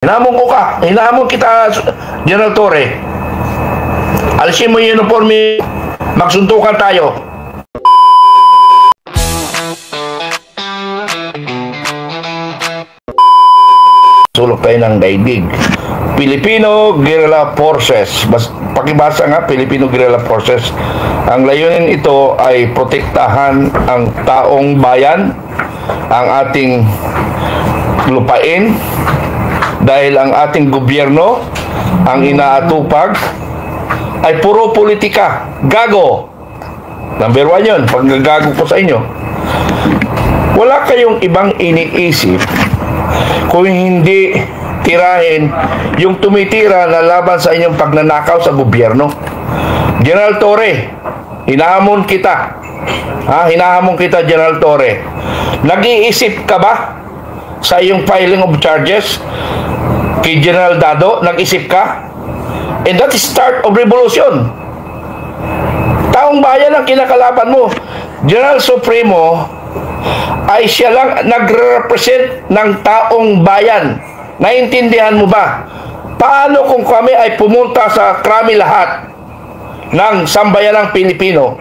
Hinamon ko ka. Hinamon kita, General Torre. Alisin mo yung uniforme. Magsuntukan tayo. Sulok tayo ng daigdig. Filipino Guerrilla Forces. Pakibasa nga, Filipino Guerrilla Forces. Ang layunin ito ay protektahan ang taong bayan, ang ating lupain, dahil ang ating gobyerno, ang inaatupag, ay puro politika. Gago. Number 1 yun, paggagago ko sa inyo. Wala kayong ibang iniisip kung hindi tirahin yung tumitira na laban sa inyong pagnanakaw sa gobyerno. General Torre, hinahamon kita. Hinahamon kita, General Torre. Nag-iisip ka ba sa iyong filing of charges kay General Dado? Nag-isip ka? And that is start of revolution. Taong bayan ang kinakalaban mo. General Supremo ay siya lang nagre-represent ng taong bayan. Naintindihan mo ba? Paano kung kami ay pumunta sa krami lahat ng sambayanang Pilipino?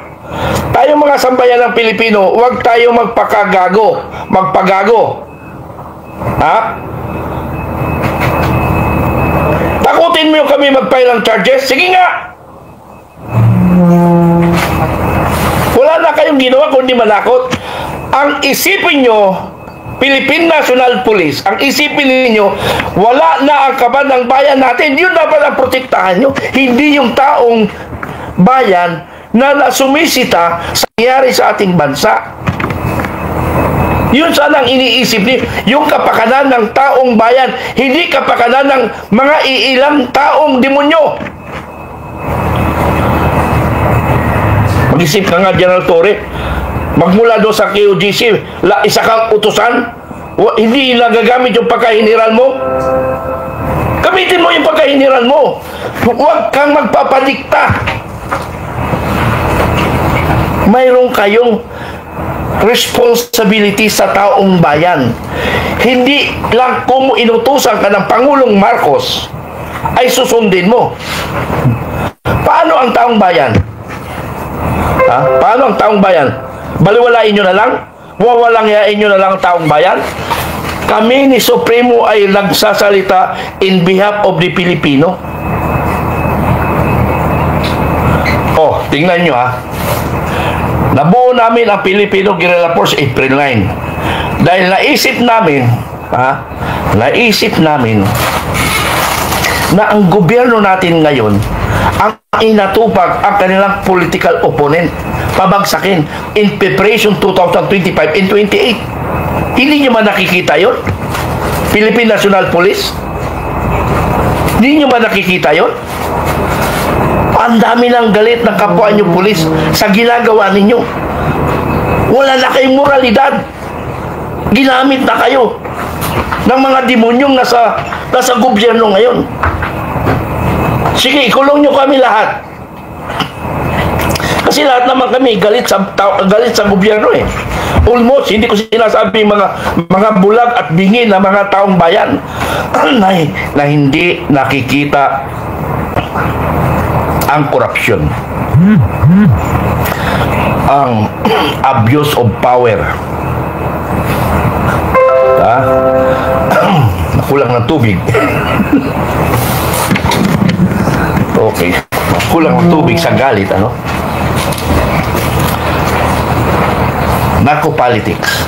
Tayong mga sambayanang Pilipino, huwag tayo magpakagago, magpagago. Takutin mo yung kami mag-file ng charges? Sige nga! Wala na kayong ginawa kundi manakot. Ang isipin nyo, Philippine National Police, ang isipin ninyo, wala na ang kaban ng bayan natin. Yun dapat ang protektahan nyo. Hindi yung taong bayan na nasumisita sa nangyari sa ating bansa. Yun sana ang iniisip niyo, yung kapakanan ng taong bayan, hindi kapakanan ng mga iilang taong demonyo. Mag-isip ka nga, General Torre. Magmula doon sa KOGC, isa kang utusan, hindi nagagamit yung pagkahiniran mo. Gamitin mo yung pagkahiniran mo. Huwag kang magpapadikta. Mayroon kayong responsibility sa taong bayan. Hindi lang kung inutusan ka ng Pangulong Marcos ay susundin mo. Paano ang taong bayan? Paano ang taong bayan? Baliwalain nyo na lang? Wawalang yain nyo na lang ang taong bayan? Kami ni Supremo ay nagsasalita in behalf of the Filipino. Tingnan nyo Nabuo namin ang Filipino Guerrilla Force April 9. Dahil naisip namin na ang gobyerno natin ngayon ang inatupag ang kanilang political opponent, pabagsakin in preparation 2025 and 28. Hindi nyo ba nakikita yun? Philippine National Police? Hindi nyo ba nakikita yun? Ang dami ng galit ng kapwa nyo pulis sa ginagawa ninyo. Wala na kayong moralidad. Ginamit na kayo ng mga demonyong nasa gobyerno ngayon. Sige, ikulong nyo kami lahat. Kasi lahat naman kami galit sa gobyerno Almost, hindi ko sinasabi mga bulag at bingi na mga taong bayan na hindi nakikita ang korupsyon, ang abuse of power. Nakulang ng tubig. Okay. Kulang ng tubig sa galit, Narco politics.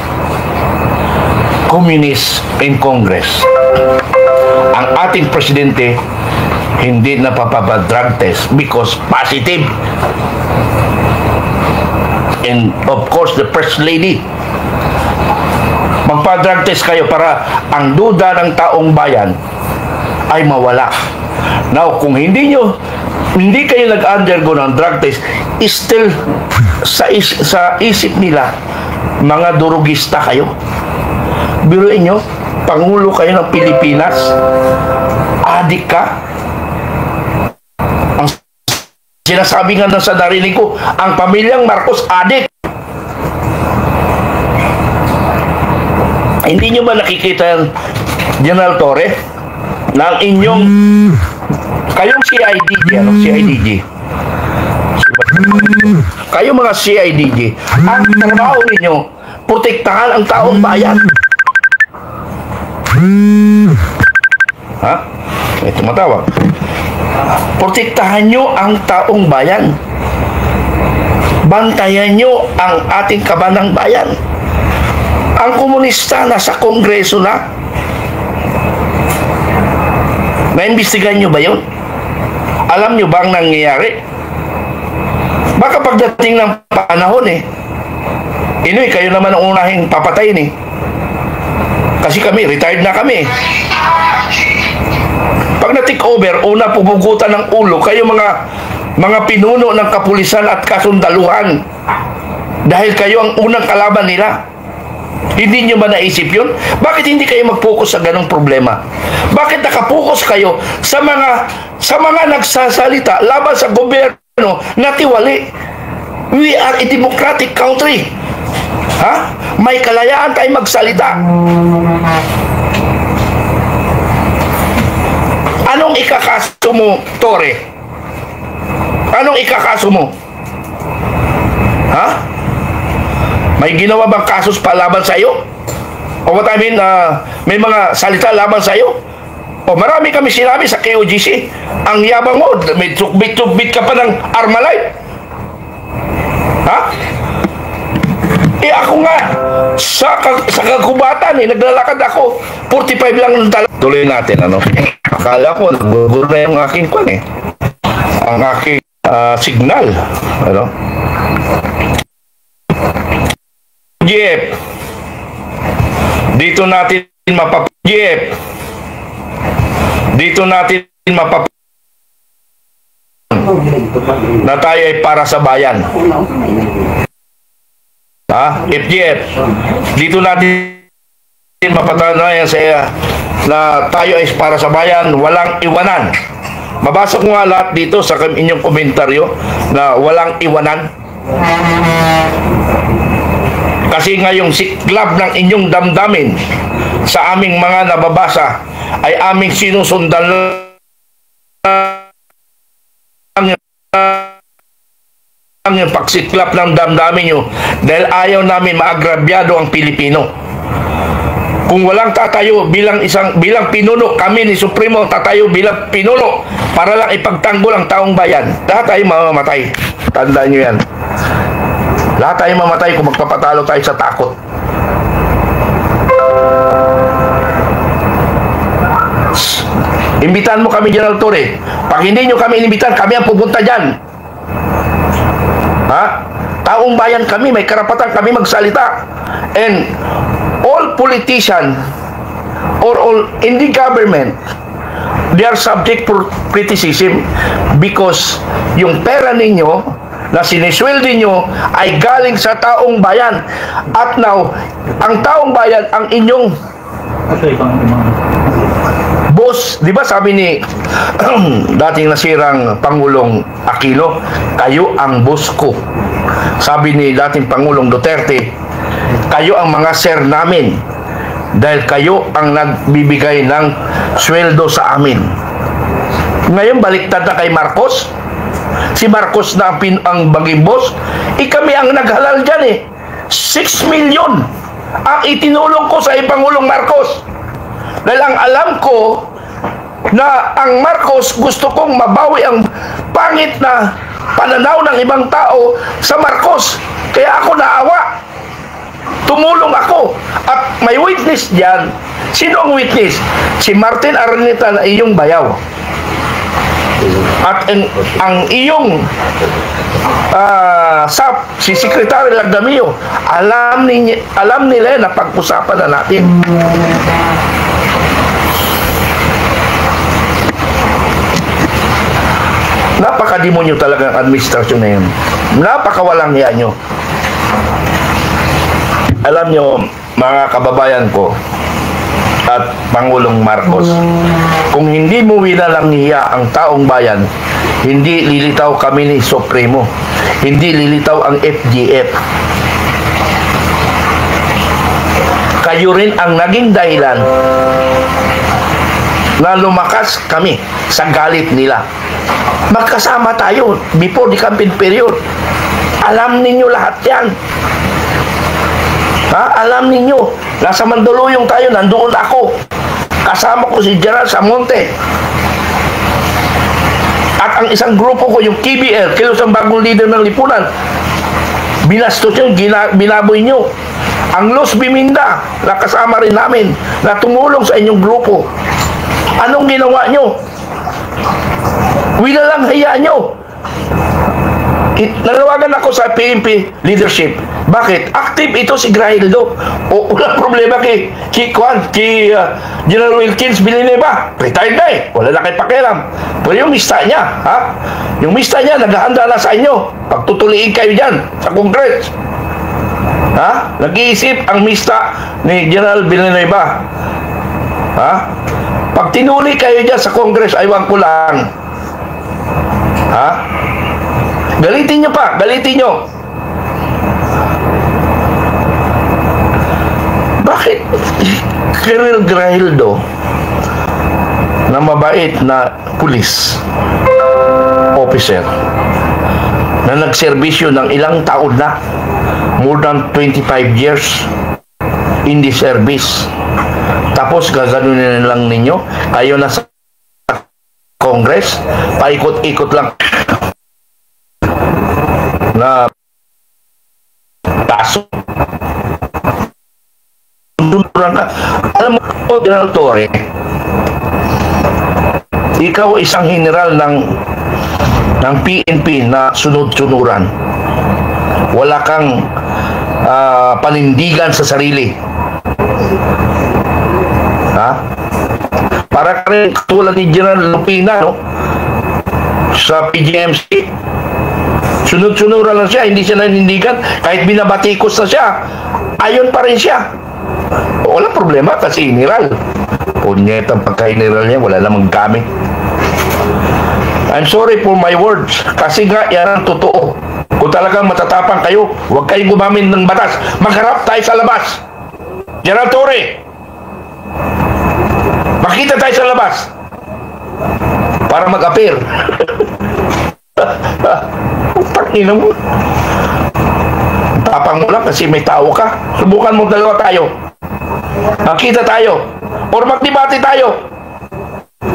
Communist in Congress. Ang ating presidente hindi napapabad-drug test because positive. And of course, the First Lady. Magpa-drug test kayo para ang duda ng taong bayan ay mawala. Now, kung hindi kayo nag-undergo ng drug test, still sa isip nila, mga durugista kayo. Biruin nyo, Pangulo kayo ng Pilipinas, adik ka. Ang sinasabi nga sa narinig ko, ang pamilyang Marcos adik. Hindi nyo ba nakikita yan, General Torre? ng inyong kayong CIDG, ano? CIDG. Kayo mga CIDG, ang trabaho ninyo, protektahan ang taong bayan. Ha? May tumatawag. Protektahan nyo ang taong bayan. Bantayan nyo ang ating kabanang bayan. Ang komunista nasa kongreso na. Naimbestigahan nyo ba yun? Alam nyo ba ang nangyayari? Baka pagdating ng panahon Inoy, kayo naman ang unahing papatayin Kasi kami, retired na kami. Pag na-take over, una pupugutan ng ulo, kayo mga pinuno ng kapulisan at kasundaluhan. Dahil kayo ang unang kalaban nila. Hindi nyo ba naisip yun? Bakit hindi kayo mag-focus sa ganong problema? Bakit nakapokus kayo sa mga nagsasalita laban sa gobyerno na tiwali? We are a democratic country. Ha? May kalayaan tayo magsalita. Anong ikakaso mo, Tore? Anong ikakaso mo? Ha? May ginawa bang kasos pa laban sa iyo? O what I mean, may mga salita laban sa iyo? O marami kami sinabi sa KOGC, ang yabang mo, may tukbit-tukbit ka pa ng Armalite. Ha? Ako nga, sa kagubatan naglalakad ako, 45 lang ng dala. Tuloy natin, ano? Akala ko, nagugulo na yung aking ang aking signal, ano? Jeep, dito natin na tayo ay para sa bayan. Ha? FGF, dito natin mapatunayan na tayo ay para sa bayan, walang iwanan. Mabasa ko nga lahat dito sa inyong komentaryo na walang iwanan. Kasi ngayong siklab ng inyong damdamin sa aming mga nababasa ay aming sinusundan ang yung pagsiklap ng damdamin nyo dahil ayaw namin maagrabyado ang Pilipino. Kung walang tatayo bilang pinuno, kami ni Supremo tatayo bilang pinuno para lang ipagtanggol ang taong bayan. Lahat tayo mamamatay. Tandaan nyo yan. Lahat tayo mamatay kung magpapatalo tayo sa takot. Imbitahan mo kami, General Torre. Pag hindi nyo kami inimbitan, kami ang pupunta dyan. Ha? Taong bayan kami, may karapatan kami magsalita. And all politicians or all in the government, they are subject for criticism because yung pera ninyo na sinisweldo nyo ay galing sa taong bayan. At now, ang taong bayan ang inyong boss. Di ba sabi ni dating nasirang Pangulong Aquino, kayo ang boss ko. Sabi ni dating Pangulong Duterte, kayo ang mga sir namin dahil kayo ang nagbibigay ng sweldo sa amin. Ngayon baliktad na kay Marcos. Si Marcos na ang baging boss. Kami ang naghalal dyan 6 million ang itinulong ko sa Pangulong Marcos. Dahil ang alam ko na ang Marcos gusto kong mabawi ang pangit na pananaw ng ibang tao sa Marcos. Kaya ako naawa. Tumulong ako. At may witness dyan. Sino ang witness? Si Martin Araneta na iyong bayaw. At ang iyong si Secretary Lagdamio, alam nila na pag-usapan na natin. Napakademonyo talaga ang administrasyon na yun. Napakawalang hiya nyo. Alam nyo, mga kababayan ko at Pangulong Marcos, kung hindi mo winalang hiya ang taong bayan, hindi lilitaw kami ni Supremo, hindi lilitaw ang FGF. Kayo rin ang naging dahilan na lumakas kami sa galit nila. Magkasama tayo before the campaign period. Alam ninyo lahat yan. Ha? Alam ninyo, nasa Mandaluyong tayo, nandoon ako. Kasama ko si General Samonte. At ang isang grupo ko, yung KBL, Kilusang Bagong Leader ng Lipunan, binastos yun, binaboy nyo. Ang Los Biminda, nakasama rin namin, na tumulong sa inyong grupo. Anong ginawa nyo? Winalang hiya nyo. Nanawagan ako sa PNP leadership. Bakit? Active ito si Graildo. O walang problema kay General Wilkins Villanueva. Retired na eh. Wala na kayo pakialam. Pero yung mista niya, ha? Yung mista niya, naghahanda na sa inyo. Pagtutuliin kayo dyan sa Congress. Ha? Nag-iisip ang mista ni General Villanueva. Ha? Pag tinuli kayo dyan sa Congress, aywan ko lang. Ha? Galitin nyo pa, galitin nyo. Bakit Colonel Graildo na mabait na pulis officer na nagserbisyo ng ilang taon na, more than 25 years in the service, tapos gaganunin lang ninyo kayo na sa Congress, paikot-ikot lang na kaso. Alam mo, General Torre, ikaw isang general ng PNP na sunod-sunuran. Wala kang panindigan sa sarili. Ha? Para ka rin tulad ni General Lupina, no? Sa PGMC. Sunod-sunuran lang siya, hindi siya nanindigan. Kahit binabatikos na siya, ayon pa rin siya. Walang problema kasi general. Punyet ang pagka-general niya, wala namang gamit. I'm sorry for my words, kasi nga yan ang totoo. Kung talagang matatapang kayo, huwag kayong gumamit ng batas. Magharap tayo sa labas. General Torre, makita tayo sa labas para mag-appear. Tangina mo. Tapang mo lang kasi may tao ka. Subukan mo dalawa tayo. Makita tayo. Or magdebate tayo.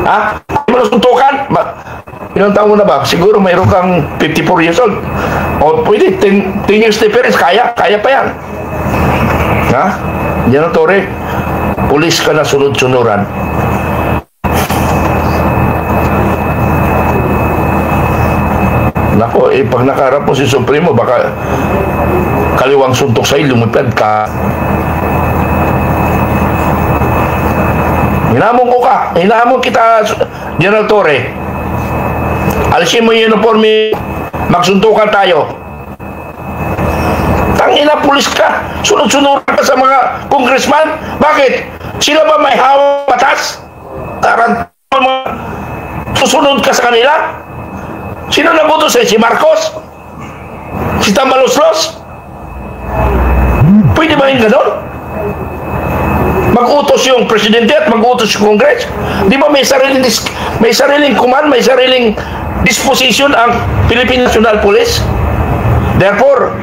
Ha? Hindi mo nasuntukan? Ilang taon mo na ba? Siguro mayroon kang 54 years old. O pwede, 10 years difference. Kaya pa yan. Ha? General Torre, pulis ka na sunod-sunuran. Nako, pag nakaharap mo si Supremo, baka kaliwang suntok sa'yo, lumipad ka. Hinamon kita, General Torre. Alisin mo yung uniforme, magsuntukan tayo. Tangina, pulis ka. Sunod-sunuran ka sa mga congressman. Bakit? Sila ba may hawak batas? Susunod ka sa kanila? Sino nabuto sa'yo? Si Marcos? Si Tambaloslos? Pwede ba yung gano'n? Mag-utos yung presidente at mag-utos yung Congress? Di ba may sariling command, may sariling disposition ang Philippine National Police? Therefore,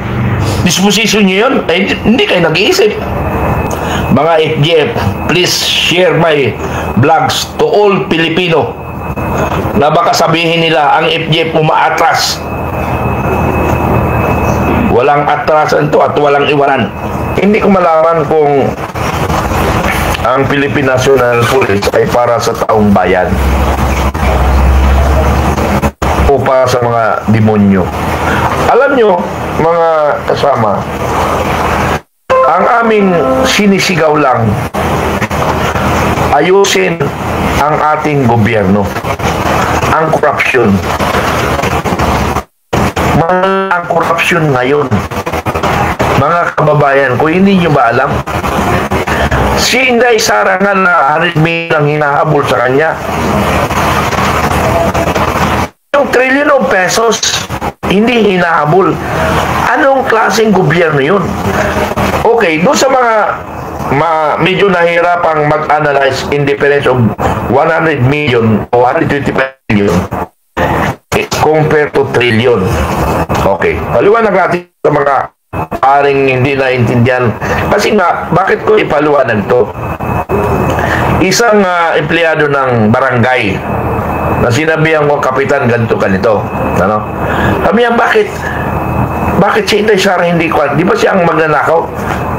disposition nyo yun, eh, hindi kayo nag-iisip. Mga FGF, please share my vlogs to all Filipino na baka sabihin nila ang FGF umaatras. Walang atrasan to at walang iwanan. Hindi ko malaman kung ang Philippine National Police ay para sa taong bayan o para sa mga demonyo. Alam nyo, mga kasama, ang aming sinisigaw lang, ayusin ang ating gobyerno, ang korupsyon. Ang korupsyon ngayon, mga kababayan, kung hindi nyo ba alam, si Inday Sara nga na 100 million ang hinahabol sa kanya. Yung trillion of pesos, hindi hinahabol. Anong klaseng gobyerno yun? Okay, doon sa mga medyo nahirapang mag-analyze in difference of 100 million o 125 million compared to trillion. Okay. Paliwanag natin sa mga paring hindi naintindihan. Kasi nga, bakit ko ipaliwanag to? Isang empleyado ng barangay na sinabihan ko, Kapitan, ganito. Ano? Sabi niya, bakit si Inday Sara hindi ko, di ba siya ang magnanakaw?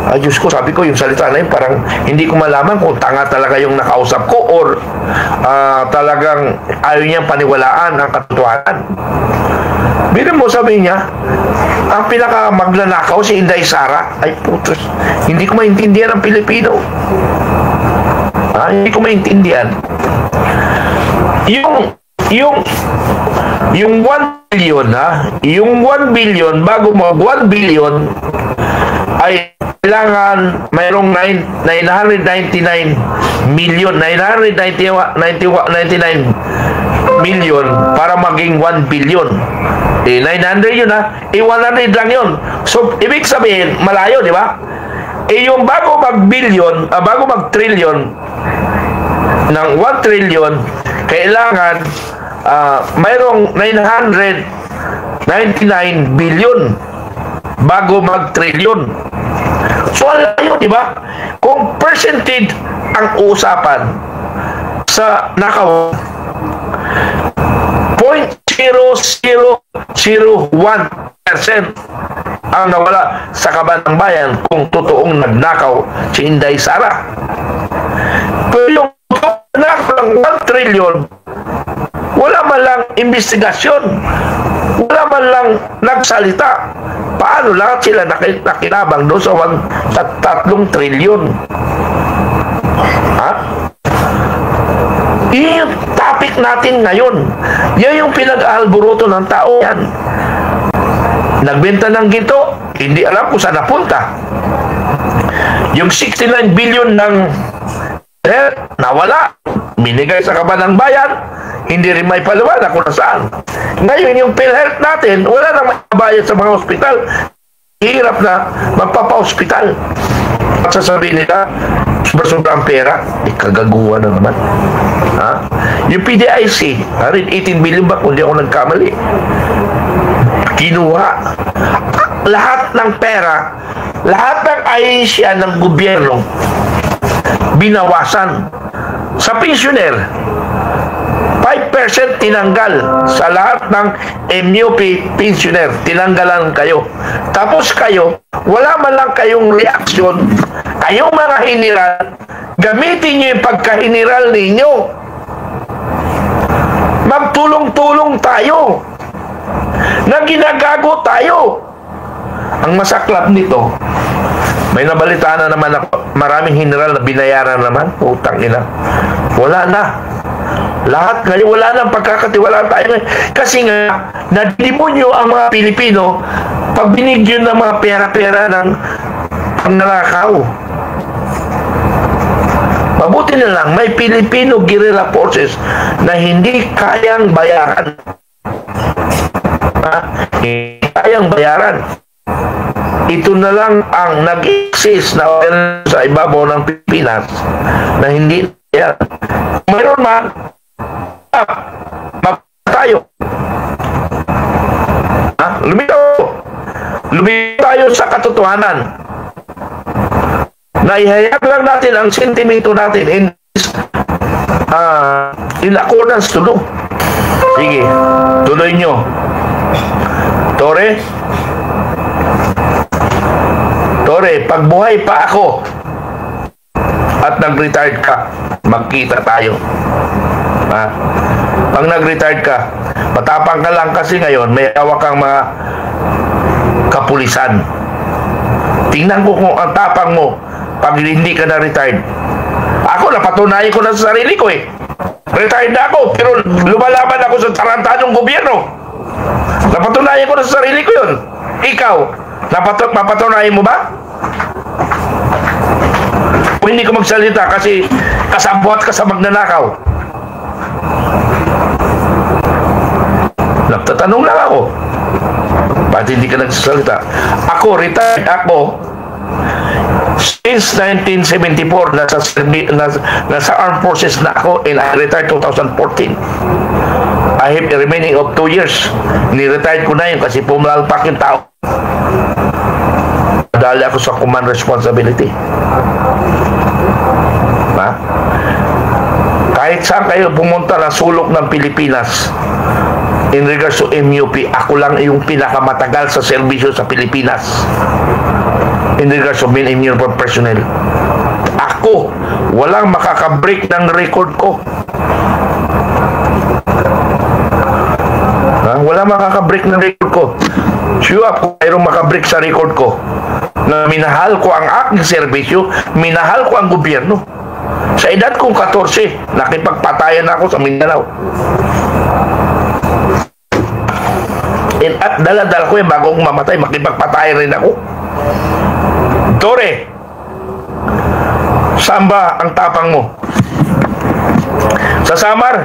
Ay, Diyos ko, sabi ko, yung salita na yun, parang hindi ko malaman kung tanga talaga yung nakausap ko or talagang ayaw niyang paniwalaan ang katotohanan. Biro mo, sabi niya, ang pinaka magnanakaw si Inday Sara. Ay, putos, hindi ko maintindihan ang Pilipino. Hindi ko maintindihan. Yung 1 billion, yung 1 billion, bago mo 1 billion, ay kailangan mayroong 999 million, 999 million para maging 1 billion. 900 yun 100 lang yun. So, ibig sabihin, malayo, di ba? Yung bago mag-billion, bago mag-trillion, ng 1 trillion, kailangan mayroong 999 billion bago mag-trillion. So, alam nyo, di ba? Kung percentage ang usapan sa nakaw, 0.0001% ang nawala sa Kabanang Bayan kung totoong nagnakaw si Inday Sara. Pero yung nagnakaw ng 1 trillion, wala man lang investigasyon, wala man lang nagsalita. Paano lahat sila nakinabang doon sa 3 trillion? Yun yung topic natin ngayon. Yan yung pinag-aalburuto ng tao yan. Nagbenta ng ginto, hindi alam kung saan napunta. Yung 69 billion ng nawala, binigay sa Kabanang Bayan, hindi rin may paliwanag kung saan. Ngayon, yung PhilHealth natin, wala nang mabayad sa mga ospital. Hirap na magpapa-ospital. At sasabihin nila, sobra-sobra ang pera, kagaguhan na naman. Yung PDIC, 18 billion ba, kung di ako nagkamali, kinuha. Lahat ng pera, lahat ng ahensya ng gobyerno, binawasan. Sa pensioner, 5% tinanggal sa lahat ng MUP pensioner. Tinanggalan kayo. Tapos kayo, wala man lang kayong reaksyon. Kayong mga hiniral, gamitin nyo yung pagkahiniral ninyo. Magtulong-tulong tayo. Na ginagago tayo. Ang masaklap nito, may nabalitaan na naman ako, maraming hiniral na binayaran naman. Utang ina. Wala na. Lahat ngayon, wala nang pagkakatiwalaan tayo ngayon. Kasi nga, nadidemonyo ang mga Pilipino pag binigyan ng mga pera-pera ng pangnanakaw. Mabuti na lang, may Filipino guerrilla forces na hindi kayang bayaran. Hindi kayang bayaran. Ito na lang ang nag-exist na sa ibabaw ng Pilipinas na hindi yan. Mayroon man, tayo. Lumitaw tayo sa katotohanan. Naihayag lang natin ang sentimento natin in accordance to law. Sige, tuloy nyo. Tore, pagbuhay pa ako at nag-retired ka, magkita tayo. Pag nag-retired ka, matapang ka lang kasi ngayon, may hawak kang mga kapulisan. Tingnan ko kung ang tapang mo pag hindi ka na retired. Ako, napatunayan ko na sa sarili ko Retired na ako, pero lumalaban ako sa tarantanong gobyerno. Napatunayan ko na sa sarili ko yun. Ikaw, mapatunayan mo ba? Kung hindi ko magsalita kasi kasambuhat ka sa magnanakaw. Nagtatanong lang ako. Bakit hindi ka nagsasalita? Ako, retired ako. Since 1974, nasa armed forces na ako and I retired 2014. I have a remaining of 2 years. Ni-retired ko na yun kasi pumalalpak yung tao. Dali ako sa command responsibility. Ha? Kahit saan kayo pumunta na sulok ng Pilipinas, in regards to MUP, ako lang yung pinakamatagal sa serbisyo sa Pilipinas. In regards to men in uniform personnel. Ako, walang makaka-break ng record ko. Ha? Walang makaka-break ng record ko. Sure ako, mayroong makabreak sa record ko na minahal ko ang aking serbisyo, minahal ko ang gobyerno. Sa edad kong 14, nakipagpatayan ako sa Mindanao. At dala-dala ko yan bago akong mamatay, makipagpatayan rin ako. Tore, saan ba ang tapang mo? Sa Samar?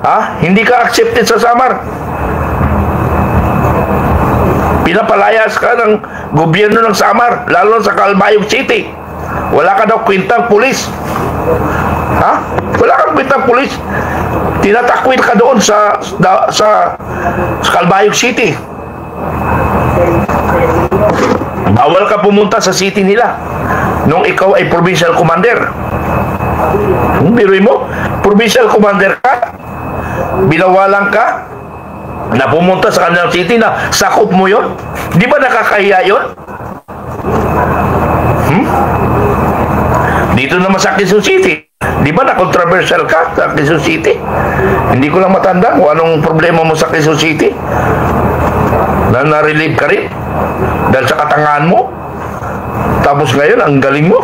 Ha? Hindi ka accepted sa Samar. Pinapalayas ka ng gobyerno ng Samar, lalo sa Calbayog City. Wala ka daw kwentang pulis. Ha? Wala kang kwentang pulis. Tinatakwil ka doon sa Calbayog City. Bawal ka pumunta sa city nila nung ikaw ay provincial commander. Biruin mo, provincial commander ka, binawalan ka na pumunta sa kanilang city na sakop mo yon. Di ba nakakahiya yon? Dito naman sa Quezon City, di ba na-controversial ka sa Quezon City? Hindi ko lang matanda kung anong problema mo sa Quezon City. Na-relieve ka rin dahil sa katangahan mo. Tapos ngayon, ang galing mo.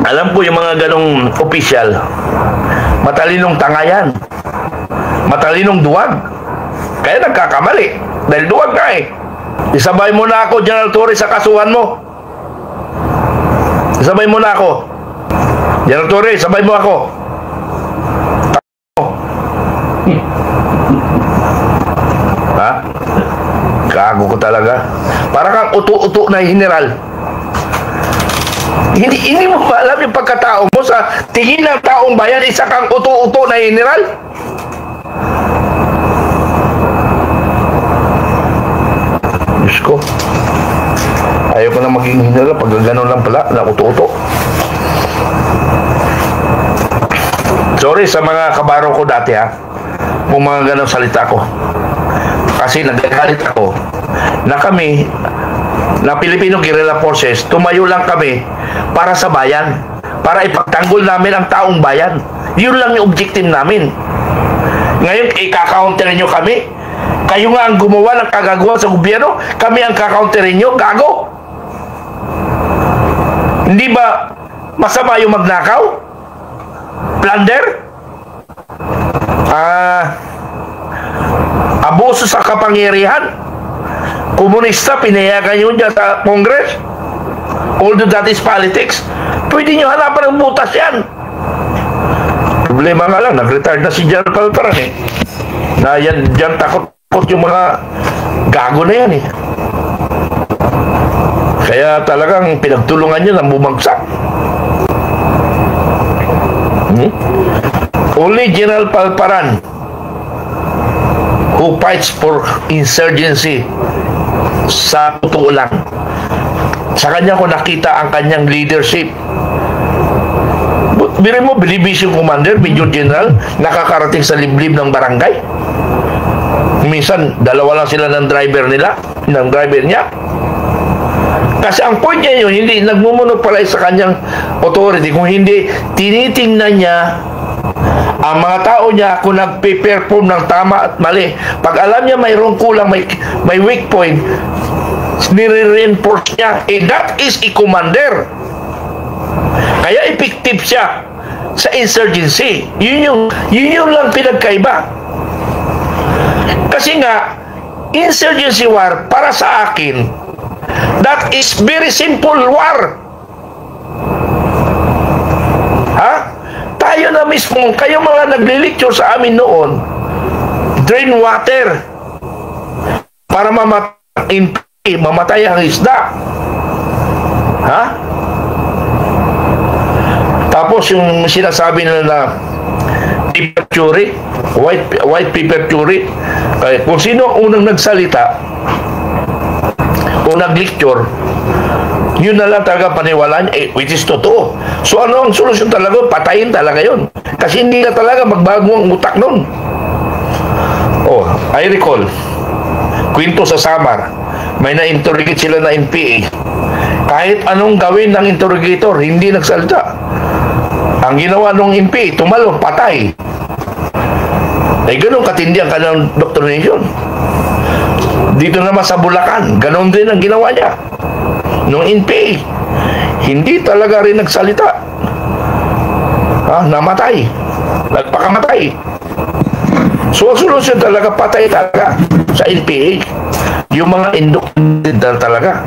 Alam ko yung mga ganong opisyal, matalinong tangayan, matalinong duwag. Kaya nagkakamali dahil duwag ka eh. Isabay mo na ako, General Torres, sa kasuhan mo. Isabay mo na ako. General Torres, sabay mo ako. Ha? Gago ko talaga. Para kang uto-uto na general. Hindi mo ba alam yung pagkatao mo sa tingin ng taong bayan, isa kang uto-uto na general? Diyos ko. Ayaw ko na maging general pag gano'n lang pala na uto-uto. Sorry sa mga kabaro ko dati ha, kung mga gano'ng salita ko. Kasi nagagalit ako na kami, na Filipino Guerrilla Forces, tumayo lang kami para sa bayan, para ipagtanggol namin ang taong bayan. Yun lang yung objective namin. Ngayon, ikaka-counterin nyo kami. Kayo nga ang gumawa ng kagagawa sa gobyerno, kami ang kaka-counterin nyo, gago. Hindi ba masama yung magnakaw? Plunder? Abuso sa kapangyarihan? Komunista, pinayagan yun dyan sa Congress? Although that is politics, pwede nyo hanapan ng butas yan. Problema nga lang, nag-retired na si General Palparan eh. Na yan, dyan takot yung mga gago na yan eh. Kaya talagang pinagtulungan nyo ng bumagsak. Only General Palparan who fights for insurgency sa totoo lang. Sa kanya ko nakita ang kanyang leadership. Biro mo, Division Commander, Major General, nakakarating sa liblib ng barangay. Minsan, dalawa lang sila ng driver niya. Kasi ang point niya yun, hindi nagmumonopolize sa kanyang authority, kung hindi tinitingnan niya ang mga tao niya kung nagpe-perform ng tama at mali. Pag alam niya mayroong kulang, may weak point, nire-reinforce niya. That is a commander. Kaya effective siya sa insurgency. Yun yung lang pinagkaiba. Kasi nga, insurgency war, para sa akin, that is very simple war. Ha? Tayo na mismo, kayo mga nagli-lecture sa amin noon, drain water para mamatay mamatay ang isda. Ha? Tapos yung sinasabi nila na paper curry, white paper curry, kung sino unang nagsalita o nag-lecture, yun na lang talaga paniwalaan, which is totoo. So ano ang solusyon talaga? Patayin talaga yun. Kasi hindi na talaga magbago ang utak nun. Oh, I recall, kwento sa Samar, may na-interrogate sila na NPA. Kahit anong gawin ng interrogator, hindi nagsalita. Ang ginawa ng NPA, tumalo, patay. Ay ganun katindi ang kanyang doctrination. Dito naman sa Bulacan, ganun din ang ginawa niya. Nung NPA, hindi talaga rin nagsalita. Namatay. Nagpakamatay. So, ang solusyon talaga, patay talaga sa NPA. Yung mga indoctrinated talaga.